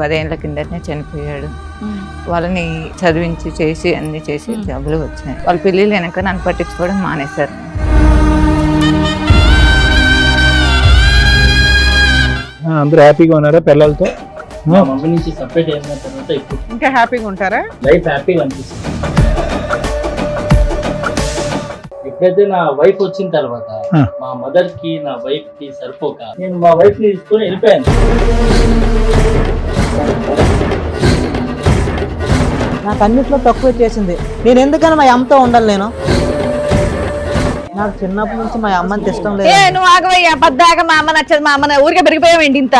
10 ఏళ్ల కిందటనే చనిపోయాడు. వాళ్ళని చదివించి చేసి అన్ని చేసి జబ్బులు వచ్చాయి. వాళ్ళ పెళ్ళిళ్ళు వెనక నన్ను పట్టించుకోవడం మానేశారు. అందరూ హ్యాపీగా ఉన్నారా పిల్లలతో? మా మమ్మీ నుంచి సపరేట్ అయిన తర్వాత ఇప్పుడు ఇంకా హ్యాపీగా ఉంటారా? లైఫ్ హ్యాపీగా అనిపిస్తుంది. ఎప్పుడైతే నా వైఫ్ వచ్చిన తర్వాత మా మదర్ కి నా వైఫ్ కి సరిపోక నేను మా వైఫ్ ని తీసుకొని వెళ్ళిపోయాను. నాకు అన్నిట్లో తక్కువ చేసింది. నేను ఎందుకని మా అమ్మతో ఉండాలి? నేను నాకు చిన్నప్పటి నుంచి మా అమ్మని ఇష్టం లేదు. నువ్వు ఆగవయ్యా, పద్దాక మా అమ్మ నచ్చదు, మా అమ్మ ఊరికే పెరిగిపోయావేంటి ఇంత?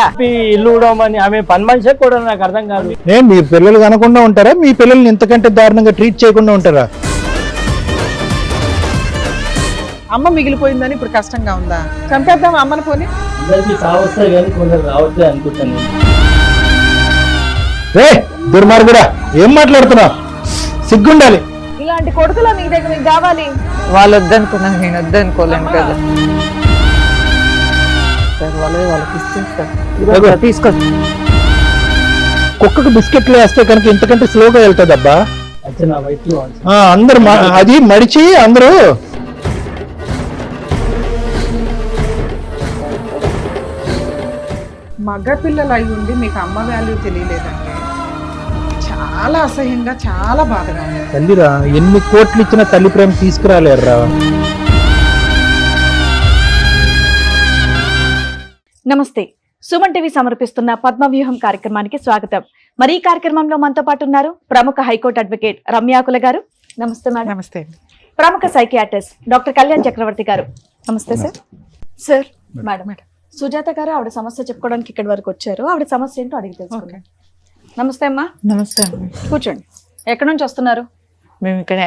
ఇల్లు ఊడమని ఆమె పని మనిషి కూడా నాకు అర్థం కాదు. మీ పిల్లలు కనకుండా ఉంటారా? మీ పిల్లల్ని ఇంతకంటే దారుణంగా ట్రీట్ చేయకుండా ఉంటారా? అమ్మ మిగిలిపోయిందని ఇప్పుడు కష్టంగా ఉందా? చంపేద్దాం అమ్మని పోని. అందరికి సావస్తాయి కానీ కొందరు రావట్లే అనుకుంటాను. దుర్మార్గుడా, ఏం మాట్లాడుతున్నావు? సిగ్గుండాలి. ఇలాంటి కొడుకులో నీ దగ్గర మీకు కావాలి. వాళ్ళు వద్దనుకున్నాను, నేను వద్దనుకోలేను కదా సార్. వాళ్ళకి ఇచ్చేస్తారు, తీసుకో. కుక్కకు బిస్కెట్లు వేస్తే కనుక ఇంతకంటే స్లోగా వెళ్తుందబ్బా. నా వైఫ్ లో అందరు అది మడిచి అందరూ మగ పిల్లలు అయి ఉండి మీకు అమ్మ వాల్యూ తెలియలేదంటే చాలా అసహ్యంగా, చాలా బాధగా ఉంది. తల్లిరా, ఎన్ని కోట్లు ఇచ్చిన తల్లి ప్రేమ తీసుకురాలేరురా. నమస్తే, సుమన్ టీవీ సమర్పిస్తున్న పద్మవ్యూహం కార్యక్రమానికి స్వాగతం. మరి ఈ కార్యక్రమంలో మనతో పాటు ఉన్నారు ప్రముఖ హైకోర్టు అడ్వకేట్ రమ్యాకుల గారు. నమస్తే మేడం. నమస్తే. ప్రముఖ సైకియాట్రిస్ట్ డాక్టర్ కళ్యాణ్ చక్రవర్తి గారు. నమస్తే సార్. సార్ మేడం, సుజాత గారు ఆవిడ సమస్య చెప్పుకోవడానికి ఇక్కడి వరకు వచ్చారు. ఆవిడ సమస్య ఏంటో అడిగి తెలుసుకుందాం. నమస్తే అమ్మా. నమస్తే. కూర్చోండి. ఎక్కడి నుంచి వస్తున్నారు? మేము ఇక్కడ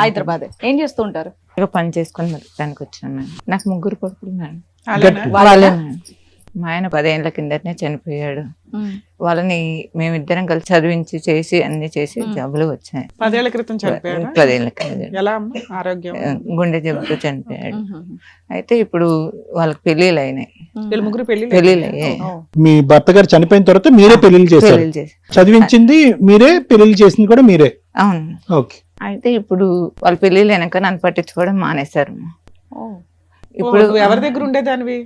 హైదరాబాద్. ఏం చేస్తూ ఉంటారు? పని చేసుకొని దానికి వచ్చాను మేడం. నాకు 3 కొడుకులు మేడం. అలానా? వాళ్ళే మేడం. మా ఆయన 10 ఏళ్ల కిందటనే చనిపోయాడు. వాళ్ళని మేమిద్దరం కలిసి చదివించి చేసి అన్ని చేసి జబ్బులు వచ్చాయి. 10 ఏళ్ల క్రితం చనిపోయారు. 10 ఏళ్ల కింద ఎలా అమ్మ ఆరోగ్యం? గుండె జబ్బుతో చనిపోయాడు. అయితే ఇప్పుడు వాళ్ళకి పెళ్లిళ్ళు అయినాయి. వీళ్ళు ముగ్గురు పెళ్లిళ్ళు అయ్యాయి. మీ భర్త గారు చనిపోయిన తర్వాత మీరే పెళ్లిళ్ళు చేశారు? పెళ్లిళ్ళు చేసి చదివించింది మీరే, పెళ్లిళ్ళు చేసింది కూడా మీరే? అవును. ఓకే. అయితే ఇప్పుడు వాళ్ళ పెళ్లిళ్ళు వెనక నన్ను పట్టించుకోవడం మానేశారు. ఇప్పుడు ఎవరి దగ్గర ఉండేదానివి?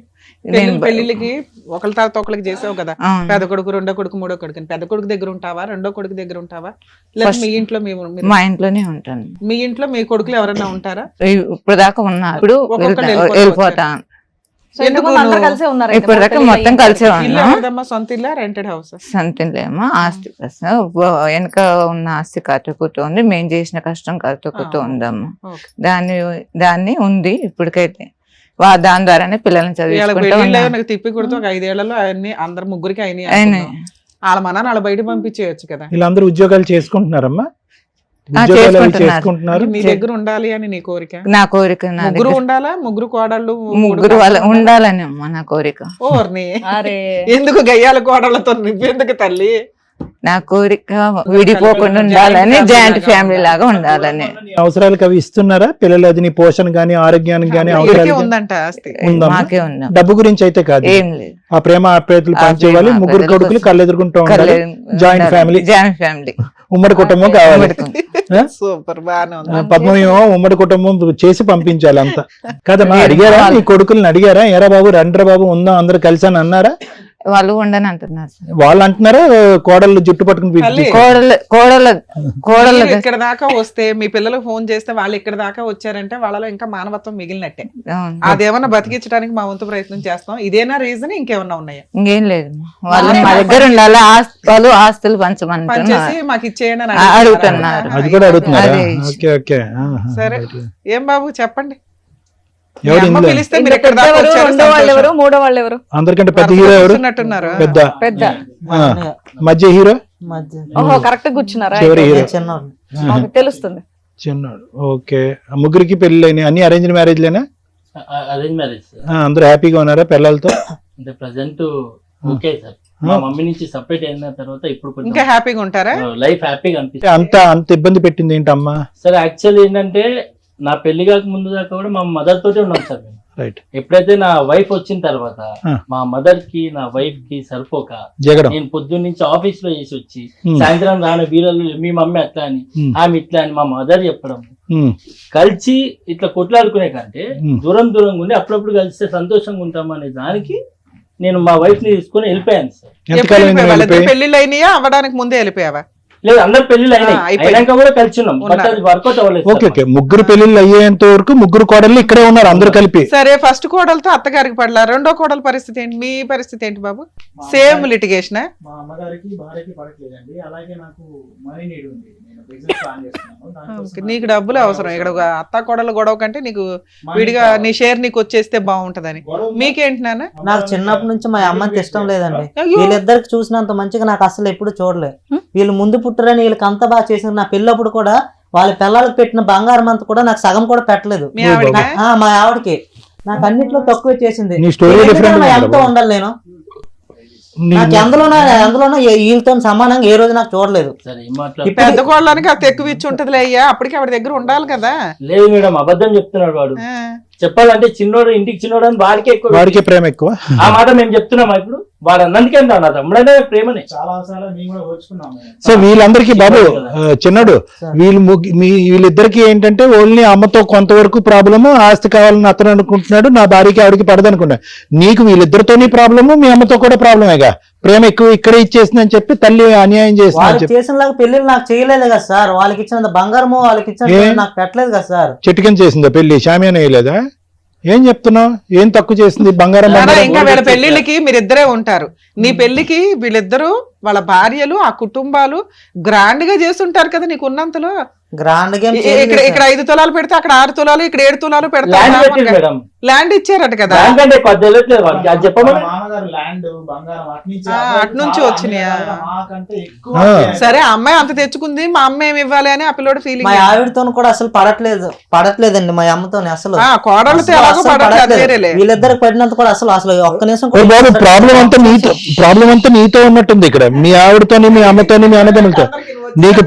పెళ్లిళ్ళకి ఒకళ్ళ తర్వాత ఒకరికి చేసావు కదా. పెద్ద కొడుకు, రెండో కొడుకు, మూడో కొడుకు. పెద్ద కొడుకు దగ్గర ఉంటావా, రెండో కొడుకు దగ్గర ఉంటావా, లేదా మీ ఇంట్లో? మా ఇంట్లోనే ఉంటాను. మీ ఇంట్లో మీ కొడుకులు ఎవరైనా ఉంటారా? ఇప్పుడు దాకా ఉన్నారు. ఇప్పుడు వెళ్ళిపోతా. ఇప్పుడు దాకా మొత్తం కలిసే ఉన్నాం. సొంత ఇల్లా, రెంటెడ్ హౌస్? సొంత ఇల్లేమో. ఆస్తి వెనక ఉన్న ఆస్తి కట్టుకుంటూ ఉంది. మేము చేసిన కష్టం కట్టుకుంటూ ఉందమ్మా. దాన్ని ఉంది ఇప్పటికైతే. దాని ద్వారానే పిల్లల్ని చదివి తిప్పి కొడుతూ 5 ఏళ్లలో అన్ని అందరు ముగ్గురికి అయినాయి. వాళ్ళ మన వాళ్ళ బయట పంపించేయచ్చు కదా. వీళ్ళందరూ ఉద్యోగాలు చేసుకుంటున్నారమ్మా? చేసుకుంటున్నారు. నీ దగ్గర ఉండాలి అని నీ కోరిక? నా కోరిక. ముగ్గురు ఉండాలా? ముగ్గురు కోడళ్ళు, ముగ్గురు వాళ్ళ ఉండాలని అమ్మా నా కోరిక. ఓర్ని ఎందుకు గయ్యాల కోడళ్ళతో నువ్వెందుకు తల్లి? నా కోరిక విడిపోకుండా ఉండాలని, జాయింట్ ఫ్యామిలీ లాగా ఉండాలని. అవసరాలకు అవి ఇస్తున్నారా పిల్లలు? అది నీ పోషణ గానీ, ఆరోగ్యానికి గానీ ఉందంట? మాకే ఉందా? డబ్బు గురించి అయితే కాదు, ఏం లేదు. ఆ ప్రేమ ఆప్యాయతలు పంచేవాళ్ళు. ముగ్గురు కొడుకులు కళ్ళెదురుకుంటూ ఉండాలి. జాయింట్ ఫ్యామిలీ, జాయింట్ ఫ్యామిలీ, ఉమ్మడి కుటుంబం కావాలి. సూపర్, బాగానే ఉంది. పద్మమేమో ఉమ్మడి కుటుంబం చేసి పంపించాలి అంతా కదమ్మా. అడిగారా నీ కొడుకుల్ని? అడిగారా ఎరా బాబు రండ్రా బాబు ఉందాం అందరు కలిసి అని అన్నారా? వాళ్ళు ఉండని అంటున్నారు. వాళ్ళు అంటున్నారా కోడళ్ళు జుట్టు పట్టుకుని? కోడళ్ళు ఇక్కడ దాకా వస్తే, మీ పిల్లలు ఫోన్ చేస్తే వాళ్ళు ఇక్కడ దాకా వచ్చారంటే వాళ్ళలో ఇంకా మానవత్వం మిగిలినట్టే. అదేమన్నా బతికించడానికి మా వంతు ప్రయత్నం చేస్తాం. ఇదేనా రీజన్? ఇంకేమన్నా ఉన్నాయా? ఇంకేం లేదు. వాళ్ళు మా దగ్గర ఉండాలి. వాళ్ళు ఆస్తులు పంచేసి మాకు ఇచ్చేయండి అని అడుగుతున్నారు. అది కూడా అడుగుతున్నారు. Okay okay. సరే, ఏం బాబు చెప్పండి. మూడో వాళ్ళు ఎవరు? అందరికంటే పెద్ద హీరో ఎవరు? పెద్ద మధ్య హీరో? ఓహో, కరెక్ట్ కూర్చున్నారా? తెలుస్తుంది. చిన్నాడు. ఓకే. ముగ్గురికి పెళ్లి అన్ని అరేంజ్ మ్యారేజ్లేనా? Arrange marriage. అందరూ హ్యాపీగా ఉన్నారా పిల్లలతో? అంటే ప్రెసెంట్ ఓకే సార్. మా మమ్మీ నుంచి సపరేట్ అయిన తర్వాత ఇప్పుడు ఇంకా హ్యాపీగా ఉంటారా? లైఫ్ హ్యాపీగా అనిపిస్తుంది. అంత ఇబ్బంది పెట్టింది ఏంటమ్మా? సార్ యాక్చువల్ ఏంటంటే నా పెళ్లి కాక ముందు దాకా కూడా మా మదర్ తోటే ఉన్నాం సార్ మేము. రైట్. ఎప్పుడైతే నా వైఫ్ వచ్చిన తర్వాత ఆ. మా మదర్ కి నా వైఫ్ కి సరిపోక జగడం. నేను పొద్దున్న నుంచి ఆఫీస్ లో చేసి వచ్చి సాయంత్రం రాని వీళ్ళు మీ మమ్మీ అట్లా అని ఆమె ఇట్లా అని మా మదర్ చెప్పడం కలిసి ఇట్లా కొట్లాడుకునే కంటే దూరంగా ఉండి అప్పుడప్పుడు కలిస్తే సంతోషంగా ఉంటాం అనే దానికి నేను మా వైఫ్ ని తీసుకొని వెళ్ళిపోయాను సార్. ఎంతకాలం అయింది వెళ్ళిపోయి? పెళ్లిళ్ళు అయినాయా అవ్వడానికి ముందే వెళ్ళిపోయావా? లేదు, అందరు పెళ్లిళ్ళు అయినాయి, అయిపోయింది. అయినాక కూడా కలిసి ఉన్నాం, బట్ అది వర్కౌట్ అవ్వలేదు ఓకే సార్. ఓకే, ముగ్గురు పెళ్లిళ్ళు అయ్యేంత వరకు ముగ్గురు కోడళ్ళు ఇక్కడే ఉన్నారు అందరూ కలిపి. సరే, ఫస్ట్ కోడలతో అత్తగారికి పడలా, రెండో కోడల పరిస్థితి ఏంటి? మీ పరిస్థితి ఏంటి బాబు? Same litigation? మా అమ్మగారికి భార్యకి పడట్లేదండి. అలాగే నాకు మనీ నీడ్ ఉంది, నేను బిజినెస్ ప్లాన్ చేస్తున్నాను. దానికోసం నీకు డబ్బులు అవసరం. ఇక్కడ ఒక అత్త కోడల గొడవ కంటే నీకు విడిగా నీ షేర్ నీకు వచ్చేస్తే బాగుంటదని. గొడవ మీకేంటి నాన్న? నాకు చిన్నప్పటి నుంచి మా అమ్మకి ఇష్టం లేదండి. అయ్యో. వీళ్ళిద్దరికి చూసినంత మంచిగా నాకు అసలు ఎప్పుడు చూడలేదు. వీళ్ళు ముందు పుట్టరని వీళ్ళకి అంత బాగా చేసిన నా పెళ్ళప్పుడు కూడా వాళ్ళ పిల్లలకు పెట్టిన బంగారం అంతా కూడా నాకు సగం కూడా పెట్టలేదు. మీ ఆవిడకా? మా ఆవిడకి నాకు అన్నిట్లో తక్కువ చేసింది. నీ స్టోరీ వీళ్ళ డిఫరెంట్ దగ్గర మా అమ్మతో ఉండాలి నేను. నాకు ఎందులోనో వీళ్ళతో సమానంగా ఏ రోజు నాకు చూడలేదు. సరే, ఏం మాట్లాడు- పెద్ద కోళ్ళనికి అది ఎక్కువ ఇచ్చి ఉంటదిలే అయ్యా, అప్పటికి ఆవిడ దగ్గర ఉండాలి కదా. లేదు మేడం, అబద్ధం చెప్తున్నాడు వాడు. ఆ. చెప్పాలంటే చిన్నోడు ఇంటికి చిన్నోడు అని వాడికి ఎక్కువ వాడికే ప్రేమ ఎక్కువ. ఆ మాట మేము చెప్తున్నామా ఇప్పుడు? వాడు అన్నందుకే అంటాడు నా తమ్ముడనే ప్రేమనే. చాలా సార్లు మేము కూడా ఓర్చుకున్నాము. సో వీళ్ళందరికీ బాబు చిన్నడు వీళ్ళిద్దరికి ఏంటంటే ఓన్లీ అమ్మతో కొంతవరకు ప్రాబ్లము, ఆస్తి కావాలని అతను అనుకుంటున్నాడు, నా భార్యకి ఆవిడకి పడదనుకున్నాడు. నీకు వీళ్ళిద్దరితోని ప్రాబ్లము, మీ అమ్మతో కూడా ప్రాబ్లమేగా. ప్రేమ ఎక్కువ ఇక్కడే ఇచ్చేసిందని చెప్పి తల్లి అన్యాయం చేసిందని వాళ్ళకి చెప్పి చేసిన లాగా పెళ్లిళ్ళు నాకు చేయలేదు కదా సార్. వాళ్ళకి ఇచ్చిన బంగారము వాళ్ళకి ఇచ్చిన నాకు పెట్టలేదు కదా సార్. చెట్టుకని చేసిందా పెళ్లి? షామియానా వేయలేదా? ఏం చెప్తున్నావు? ఏం తక్కువ చేసింది? బంగారం నాన్న, బంగారం ఇంకా వీళ్ళ పెళ్లిళ్ళకి మీరిద్దరే ఉంటారు. నీ పెళ్లికి వీళ్ళిద్దరూ వాళ్ళ భార్యలు ఆ కుటుంబాలు గ్రాండ్ గా చేస్తుంటారు కదా నీకు ఉన్నంతలో. గ్రాండ్ గా ఇక్కడ 5 తులాలు పెడితే అక్కడ 6 తులాలు, ఇక్కడ 7 తులాలు ల్యాండ్ పెట్టింది పెడతారు. మేడం. ల్యాండ్ ఇచ్చారట కదా. దానికంటే ఎక్కువ తెలియట్లేదు వాడికి. అది మా చెప్పమని మామగారు ల్యాండ్ బంగారం అట్నుంచి అట్నుంచి వచ్చినాయా? మాకంటే ఎక్కువ ఆ. సరే, ఆ అమ్మాయి అంత తెచ్చుకుంది, మా అమ్మ ఏమి ఇవ్వాలి అని ఆ పిల్లోడు మా ఫీలింగ్. ఆవిడతో కూడా అసలు పడట్లేదండి మా అమ్మతోని అసలు. కోడలతో అసలు ఎలాగో పడట్లేదు, పడట్లేదు. వేరేలే. వీళ్ళిద్దరికి పడినంత కూడా అసలు ఒక్క నిమిషం ఓ బాబు, ప్రాబ్లం అంతా నీతో ఉన్నట్టుంది ఇక్కడ. మీ ఆవిడతోని, మీ అమ్మతోని, మీ అన్నదమ్ములతో. నీకు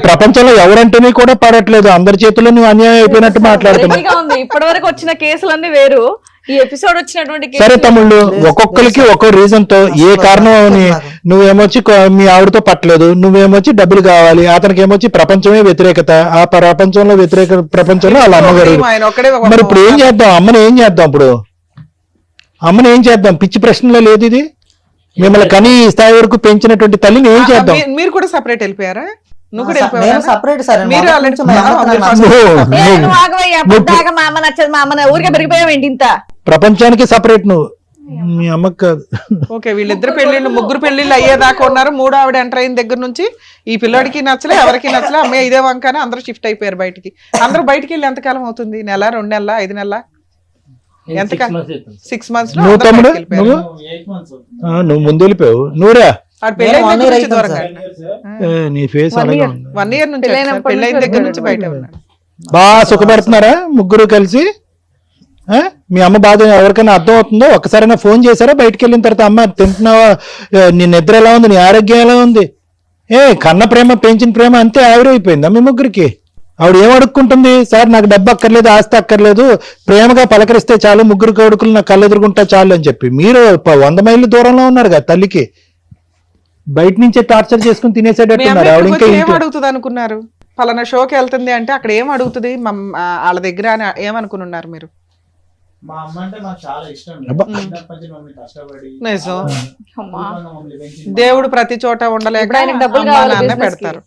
ప్రపంచంలో ఎవరంటేనే కూడా పడట్లేదు. అందరి చేతుల్లో నువ్వు అన్యాయం అయిపోయినట్టు మాట్లాడుతున్నావు. రెడీగా ఉంది. ఇప్పటి వరకు వచ్చిన కేసులన్నీ వేరు, ఈ ఎపిసోడ్ వచ్చినటువంటి సరే కేసులు తమ్ముళ్ళు, ఒక్కొక్కరికి ఒక్కో రీజన్ తో ఏ కారణం అని నువ్వేమొచ్చి మీ ఆవిడతో పట్టలేదు, నువ్వేమొచ్చి డబ్బులు కావాలి, అతనికి ఏమొచ్చి ప్రపంచమే వ్యతిరేకత, ఆ ప్రపంచంలో వ్యతిరేక ప్రపంచంలో వాళ్ళ అమ్మగారు. ఆయన ఒక్కడే ఒక- మరి ఇప్పుడు ఏం చేద్దాం? అమ్మని ఏం చేద్దాం? ఇప్పుడు అమ్మని ఏం చేద్దాం? పిచ్చి ప్రశ్నలో లేదు ఇది. మిమ్మల్ని కని ఈ స్థాయి వరకు పెంచినటువంటి తల్లిని ఏం చేద్దాం? మీరు కూడా సపరేట్ వెళ్ళిపోయారా? నువ్వు కూడా నేను వెళ్ళిపోయావా? Separate sir. మీరు మొదటి already నుంచి మా అమ్మతో మీరు నాకు నువ్వు- ఏ, నువ్వు నువ్వు ఆగవయ్యా, పొద్దాక మా అమ్మ నచ్చదు, మా అమ్మ ఊరికే పెరిగిపోయావేంటి ఇంత? ప్రపంచానికి సపరేట్ నువ్వు, మీ అమ్మకి కాదు. ఓకే, వీళ్ళిద్దరు పెళ్లిళ్ళు, ముగ్గురు పెళ్లిళ్ళు అయ్యేదాకా ఉన్నారు. మూడో ఆవిడ ఎంటర్ అయిన దగ్గర నుంచి ఈ పిల్లోడికి నచ్చలే, ఎవరికి నచ్చలే. అమ్మాయి ఇదే వంకనే అందరూ షిఫ్ట్ అయిపోయారు బయటికి. అందరూ బయటికి వెళ్ళి ఎంతకాలం అవుతుంది? నెల, 2 నెలల, 5 నెలల? ఎంత 6 months అవుతుంది. 6 months లో నువ్వు అందరూ తమ్ముడు, బయటికి వెళ్ళిపోయారు. నువ్వు 8 months అవుతుంది. నువ్వు ముందు వెళ్ళిపోయావు. నువ్వురా ఆడ పెళ్లి అయిన నేను దగ్గర 1 year నుంచి దూరంగా. అవుతుంది నీ ఫేస్ అలాగే ఉంది. 1 year నుంచి పెళ్ళైనప్పటి పెళ్లి అయిన నుంచి దగ్గర నుంచి బయట ఉన్నాడు. బాగా సుఖపడుతున్నారా ముగ్గురు కలిసి? ఆ? మీ అమ్మ బాధ ఎవరికైనా అర్థం అవుతుందో? ఒక్కసారైనా ఫోన్ చేశారా బయటకు వెళ్ళిన తర్వాత? అమ్మ తింటున్నావా? నీ నిద్ర ఎలా ఉంది? నీ ఆరోగ్యం ఎలా ఉంది? కన్న ప్రేమ, పెంచిన ప్రేమ అంతే ఆవిరైపోయిందా మీ ముగ్గురికి? ఆవిడ ఏం అడుక్కుంటుంది? సార్ నాకు డబ్బు అక్కర్లేదు, ఆస్తి అక్కర్లేదు, ప్రేమగా పలకరిస్తే చాలు, ముగ్గురు కొడుకులు నాకు కళ్ళెదురుకుంటా చాలు అని చెప్పి మీరు 100 మైళ్ళు దూరంలో ఉన్నారు కదా తల్లికి. బయట నుంచే టార్చర్ చేసుకుని మీ తినేసేటట్టున్నారు. అమ్మాయి ఆవిడ ఇక్కడికి ఇంకా వచ్చి ఏం ఇంట్లో అడుగుతుంది అనుకున్నారు? పలానా షోకి వెళ్తుంది అంటే అక్కడ ఏం అడుగుతుంది వాళ్ళ దగ్గర అని ఏమనుకుని ఉన్నారు మీరు? మా అమ్మ అంటే మాకు చాలా ఇష్టం. అబ్బా. చిన్నప్పటి నుంచి మమ్మల్ని కష్టపడి నిజం. అమ్మా. మమ్మల్ని పెంచింది. దేవుడు ప్రతి చోట ఉండలేక ఇప్పుడు ఆయనకు డబ్బులు అమ్మా, కావాలి నాన్న business కి. పెడతారు.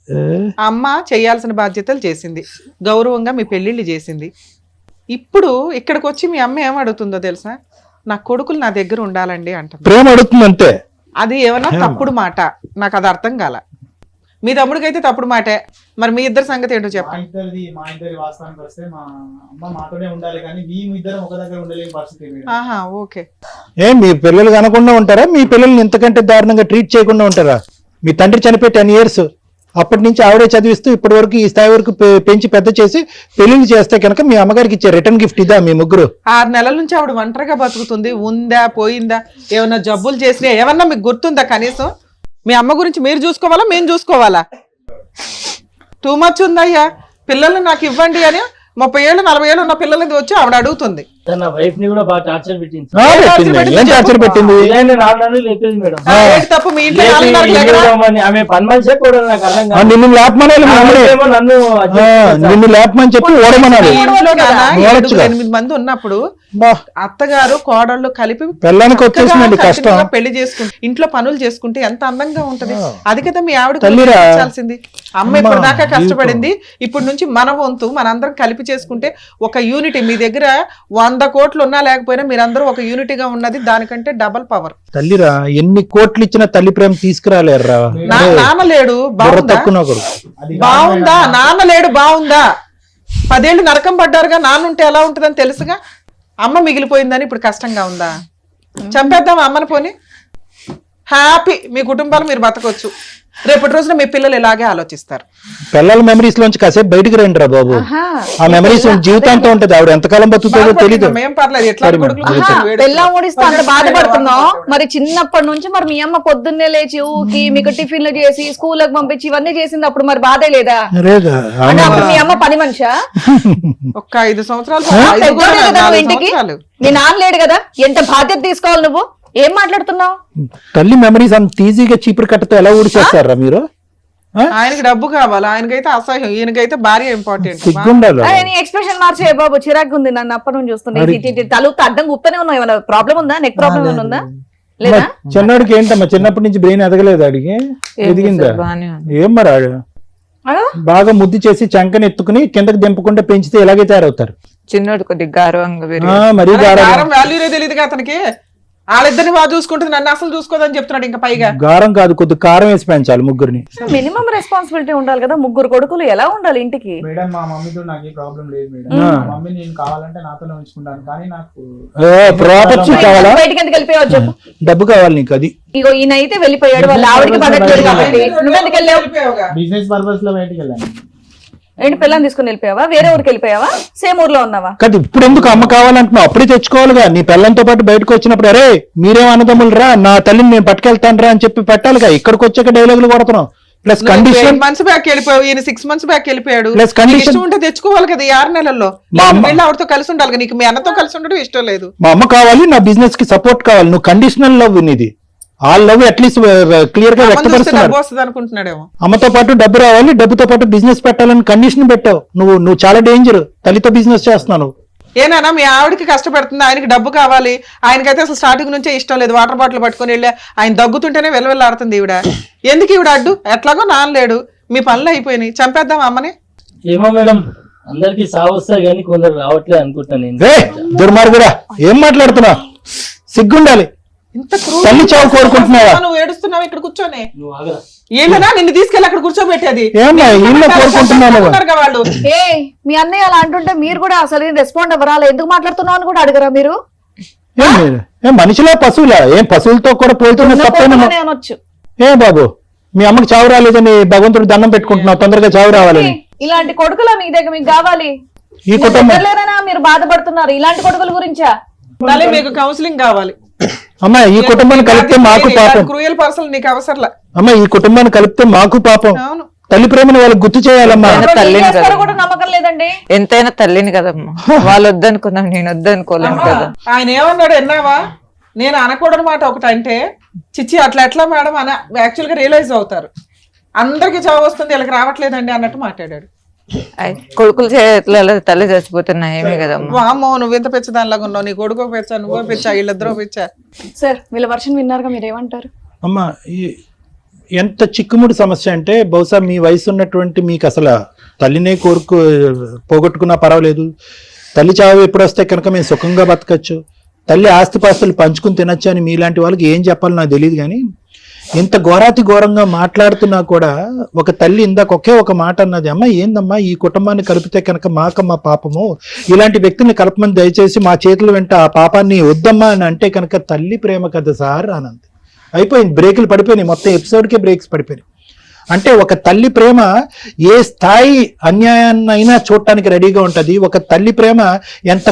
అమ్మ చేయాల్సిన బాధ్యతలు చేసింది, గౌరవంగా మీ పెళ్లిళ్ళు చేసింది. ఇప్పుడు ఇక్కడికి వచ్చి మీ అమ్మ ఏం అడుగుతుందో తెలుసా? నా కొడుకులు నా దగ్గర ఉండాలండి అంటుంది. ప్రేమ అడుగుతుంది అంతే. అది ఏమన్నా తప్పుడు మాట? నాకు అది అర్థం కాల. మీ తమ్ముడికి అయితే తప్పుడు మాటే. మరి మీ ఇద్దరు సంగతి ఏంటో మా చెప్పండి. ఇద్దరి వాస్తవానికి వస్తే మా అమ్మ మాతోనే ఉండాలి, కానీ మేము ఇద్దరం ఒక దగ్గర ఉండలేని పరిస్థితి మేడం. ఆహా, ఓకే. మీ పిల్లలు కనకుండా ఉంటారా? మీ పిల్లల్ని ఇంతకంటే దారుణంగా ట్రీట్ చేయకుండా ఉంటారా? మీ తండ్రి చనిపోయి 10 years, అప్పటి నుంచి ఆవిడే చదివిస్తూ ఇప్పటి వరకు ఈ స్థాయి వరకు పెంచి పెద్ద చేసి పెళ్లిళ్ళు చేస్తే కనుక మీ అమ్మగారికి ఇచ్చే రిటర్న్ గిఫ్ట్ ఇదా మీ ముగ్గురు? 6 నెలల నుంచి ఆవిడ ఒంటరిగా బతుకుతుంది. ఉందా, పోయిందా, ఏమన్నా జబ్బులు చేసినా ఏమన్నా మీకు గుర్తుందా కనీసం? మీ అమ్మ గురించి మీరు చూసుకోవాలా, మేము చూసుకోవాలా? టూ మచ్ ఉందయ్యా. పిల్లల్ని నాకు ఇవ్వండి అని 30 ఏళ్ళు 40 ఏళ్ళు ఉన్న పిల్లలది వచ్చి ఆవిడ అడుగుతుంది. తన వైఫ్ ని కూడా బాగా టార్చర్ పెట్టింది. పెట్టింది. ఏం టార్చర్ పెట్టింది? ఇలానే 4 నెలలు లేపేది మేడం. ఏంటి తప్పు మీ ఇంట్లో లేపి 4:30 ఇల్లు ఎకరా? ఇవ్వమని ఆమె పని మనిషే కూడా నాకు అర్థం కాదు. నిన్ను లేపమనాలి ఆమెమో నన్ను నిన్ను లేపమని చెప్పి ఓడమనాలి. ఈ ఇంట్లో నాన్న ఓడొచ్చుగా. 8 మంది ఉన్నప్పుడు బా, అత్తగారు కోడళ్ళు కలిపి పిల్లానికి వచ్చేసిందండి చక్కగా కష్టం. కఠినంగా పెళ్లి చేసుకుంటే ఇంట్లో పనులు చేసుకుంటే ఎంత అందంగా ఉంటది. అది కదా మీ ఆవిడ తల్లిరా. చాల్సింది. అమ్మ ఇప్పుడు దాకా కష్టపడింది, ఇప్పుడు నుంచి మన వంతు మనందరం కలిపి చేసుకుంటే ఒక యూనిటీ. మీ దగ్గర 100 కోట్లు ఉన్నా లేకపోయినా మీరందరూ ఒక యూనిటీగా ఉన్నది దానికంటే డబల్ పవర్. తల్లిరా, ఎన్ని కోట్లు ఇచ్చినా తల్లి ప్రేమ తీసుకురాలేరురా. నాన్న లేడు బాగుందా? తక్కువ ఒకరు బాగుందా? నాన్న లేడు బాగుందా? 10 ఏళ్ళు నరకం పడ్డారుగా, నాన్న ఉంటే ఎలా ఉంటుందని తెలుసుగా. అమ్మ మిగిలిపోయిందని ఇప్పుడు కష్టంగా ఉందా? చంపేద్దాం అమ్మని పోని. హ్యాపీ, మీ కుటుంబాలు మీరు బతకొచ్చు. రేపటి రోజున మీ పిల్లలు ఇలాగే ఆలోచిస్తారు. పిల్లల మెమరీస్ లోంచి కాసేపు బయటికి రండి రా బాబు. ఆ మెమరీస్ జీవితాంతం ఉంటది. ఆవిడ ఎంతకాలం బతుకుతుందో తెలీదు. ఏం పర్లేదు, ఎట్లా సరే కొడుకులు మేడం. కూర్చొని వేడుకలు. పెళ్ళాం ఊడిస్తే అంత బాధపడుతున్నావు మరి చిన్నప్పటి నుంచి. మరి మీ అమ్మ పొద్దున్నే లేచి ఊకి మీకు టిఫిన్లు చేసి స్కూల్కి పంపించి ఇవన్నీ చేసింది, అప్పుడు మరి బాధే లేదా? రేగా, అంటే అప్పుడు మీ అమ్మ పని మనిషా? ఒక్క 5 సంవత్సరాలు పెద్దోడే కదా నువ్వు 4 ఇంటికి. సంవత్సరాలు. నీ నాన్న లేడు కదా, ఎంత బాధ్యత తీసుకోవాలి నువ్వు? ఏం మాట్లాడుతున్నావు? తల్లి మెమరీస్ అంత ఈజీగా చీపురు కట్టతో ఎలా ఊడిచేస్తారా మీరు? ఆయనకి డబ్బు కావాలి, ఆయనకైతే అసహ్యం, ఈయనకైతే భార్య ఇంపార్టెంట్. సిగ్గుండాలి. నీ ఎక్స్ప్రెషన్ మార్చే బాబు, చిరాకు ఉంది నన్ను అప్పటి నుంచి చూస్తున్నా. తలుపు అడ్డం గుప్తనే ఉన్నావు. ఏమైనా ప్రాబ్లం ఉందా? నెక్ ప్రాబ్లం ఏమైనా ఉందా? లేదా? చిన్నోడికి ఏంటమ్మా, చిన్నప్పటి నుంచి బ్రెయిన్ ఎదగలేదు అడిగి? ఎదిగిందా? బానే ఉంది. ఏం మరి ఆడు బాగా ముద్దు చేసి చంకని ఎత్తుకుని కిందకి దింపకుండా పెంచితే ఎలాగే తయారవుతారు? చిన్నోడు కొద్దిగా గారవంగా మరీ గారం వాల్యూనే తెలియదుగా అతనికి. వాళ్ళిద్దరిని బాగా చూసుకుంటుంది, నన్ను అసలు చూసుకోదని చెప్తున్నాడు. ఇంకా పైగా గారం కాదు, కొద్ది కారం వేసి పెంచాలి ముగ్గురిని. మినిమం రెస్పాన్సిబిలిటీ ఉండాలి కదా. 3 కొడుకులు ఎలా ఉండాలి ఇంటికి? మేడం మా మమ్మీతో నాకు ఏ ప్రాబ్లం లేదు మేడం. ఆ. మా మమ్మీ నేను కావాలంటే నాతోనే ఉంచుకుంటాను, కానీ నాకు ప్రాపర్టీ కావాలా? బయటికి ఎందుకు వెళ్ళిపోయావు చెప్పు. డబ్బు కావాలి నీకు. అది ఇగో ఈయన అయితే వెళ్ళిపోయాడు, వాళ్ళ ఆవిడకి పడట్లేదు కాబట్టి. నువ్వెందుకు వెళ్ళావు? బిజినెస్ పర్పస్ లో బయటికి వెళ్ళాను. ఏంటి పిల్లని తీసుకుని వెళ్ళిపోయావా? వేరే ఊరికి వెళ్ళిపోయావా? సేమ్ ఊర్లో ఉన్నావా? కాదు, ఇప్పుడు ఎందుకు అమ్మ కావాలంటున్నావు? అప్పుడే తెచ్చుకోవాలిగా. నీ పిల్లలతో పాటు బయటకు వచ్చినప్పుడు అరే మీరేం అన్నదమ్ములు రా, నా తల్లిని నేను పట్టుకెళ్తాను రా అని చెప్పి పెట్టాలిగా. ఇక్కడికి వచ్చాక డైలాగులు కొడుతున్నావు. ప్లస్ కండిషన్ 8 months బ్యాక్ వెళ్ళిపోయావు, ఈయన 6 months బ్యాక్ వెళ్ళిపోయాడు. Plus condition- ఇష్టం ఉంటే తెచ్చుకోవాలి కదా ఈ 6 నెలల్లో. మా అమ్మ- వెళ్ళి ఆవిడతో కలిసి ఉండాలి కదా. నీకు మీ అన్నతో కలిసి ఉండడం ఇష్టం లేదు. మా అమ్మ కావాలి, నా బిజినెస్ కి సపోర్ట్ కావాలి. నువ్వు కండిషనల్ లవ్ నీది. ఆ లవ్ అట్లీస్ట్ క్లియర్ గా అమ్మని చూస్తే వ్యక్తపరుస్తున్నారు. డబ్బు వస్తుంది అనుకుంటున్నాడేమో. అమ్మతో పాటు డబ్బు రావాలి, డబ్బుతో పాటు బిజినెస్ పెట్టాలని కండిషన్ పెట్టావు. నువ్వు చాలా డేంజర్. తల్లితో బిజినెస్ చేస్తున్నావు. ఏనానా మీ ఆవిడకి కష్టపడుతుంది, ఆయనకి డబ్బు కావాలి. ఆయనకైతే అసలు స్టార్టింగ్ నుంచే ఇష్టం లేదు. వాటర్ బాటిల్ పట్టుకొని వెళ్ళి ఆయన దగ్గుతుంటేనే వెల్లవెల్లాడుతుంది ఈవిడ. ఎందుకు ఈవిడ అడ్డు? ఎట్లాగో నాన్నలేడు, మీ పనులు అయిపోయినాయి, చంపేద్దాం అమ్మని. ఏమో మేడం, అందరికి సాగు వస్తాయి కానీ కొందరు రావట్లేదు అనుకుంటాను నేను. ఏ దుర్మార్గుడా, ఏం మాట్లాడుతున్నా? సిగ్గుండాలి. ఇంత క్రూర తల్లి చావు కోరుకుంటున్నావా? నువ్వు ఏడుస్తున్నావు ఇక్కడ కూర్చొని. నువ్వు ఆగరా. ఏంటన్నా నిన్ను తీసుకెళ్ళి అక్కడ కూర్చోబెట్టేది? ఏమ్మా, ఇల్లు కోరుకుంటున్నాను. ఉన్నారుగా వాళ్ళు. ఏ మీ అన్నయ్య అలా అంటుంటే మీరు కూడా అసలు రెస్పాండ్ అవ్వరాలా? ఎందుకు మాట్లాడుతున్నావు అని కూడా అడగరా మీరు? ఏం మనిషిలో పశువులా? ఏం పశువులతో కూడా పోతున్న తప్పేమో. పోతున్నానే అనొచ్చు. ఏ బాబు, మీ అమ్మకి చావు రాలేదని భగవంతుడు దండం పెట్టుకుంటున్నావు, తొందరగా చావు రావాలని. ఇలాంటి కొడుకులా మీ దగ్గర మీకు కావాలి? ఈ కుటుంబం లేదనా మీరు బాధపడుతున్నారు ఇలాంటి కొడుకుల గురించా? మళ్ళీ మీకు కౌన్సిలింగ్ కావాలి. అమ్మా, ఈ కుటుంబాన్ని కలిపితే మాకు పాపం. క్రూయల్ పర్సన్ నీకు అవసరంలా. అమ్మా, ఈ కుటుంబాన్ని కలిపితే మాకు పాపం. అవును. తల్లి ప్రేమను వాళ్ళకి గుర్తు చేయాలమ్మా. తల్లిని ఏం చేస్తారో కదా. కూడా నమ్మకం లేదండి. ఎంతైనా తల్లిని కదమ్మా. వాళ్ళు వద్దనుకున్నాం, నేను వద్దనుకోలేను కదా. ఆయన ఏమన్నాడు ఎన్నావా? నేను అనకూడని మాట ఒకటి అంటే చిచ్చి అట్లా ఎట్లా మేడం అని యాక్చువల్ గా రియలైజ్ అవుతారు. అందరికి చావు వస్తుంది, వీళ్ళకి రావట్లేదండి అన్నట్టు మాట్లాడాడు. కొడుకులు చేతులలో తల్లి చచ్చిపోతున్నాయి ఏమీ కదమ్మా. వామ్మో, నువ్వు ఎంత పెచ్చ దానిలాగా ఉన్నావు. నీ కొడుకో పెచ్చా, నువ్వో పెచ్చా, వీళ్ళిద్దరూ పెచ్చా. సార్ వీళ్ళ వర్షన్ విన్నారుగా, మీరేమంటారు? అమ్మా, ఎంత చిక్కుముడి సమస్య అంటే బహుశా మీ వయసు ఉన్నటువంటి మీకు అసలు తల్లినే పోగొట్టుకున్నా పర్వాలేదు. తల్లి చావు ఎప్పుడు వస్తే కనుక మేము సుఖంగా బతకచ్చు, తల్లి ఆస్తిపాస్తులు పంచుకుని తినచ్చు అని మీలాంటి వాళ్ళకి ఏం చెప్పాలో నాకు తెలియదు. కానీ ఇంత ఘోరాతి ఘోరంగా మాట్లాడుతున్నా కూడా ఒక తల్లి ఇందాక ఒకే ఒక మాట అన్నది, అమ్మ ఏందమ్మా ఈ కుటుంబాన్ని కలిపితే కనుక మాకమ్మ పాపము, ఇలాంటి వ్యక్తిని కలపమని దయచేసి మా చేతుల వెంట ఆ పాపాన్ని వద్దమ్మా అని అంటే కనుక తల్లి ప్రేమ కదా సార్ అనంది. అయిపోయింది, బ్రేకులు పడిపోయినాయి, మొత్తం ఎపిసోడ్కే బ్రేక్స్ పడిపోయినాయి. అంటే ఒక తల్లి ప్రేమ ఏ స్థాయి అన్యాయాన్నైనా చూడటానికి రెడీగా ఉంటది. ఒక తల్లి ప్రేమ ఎంత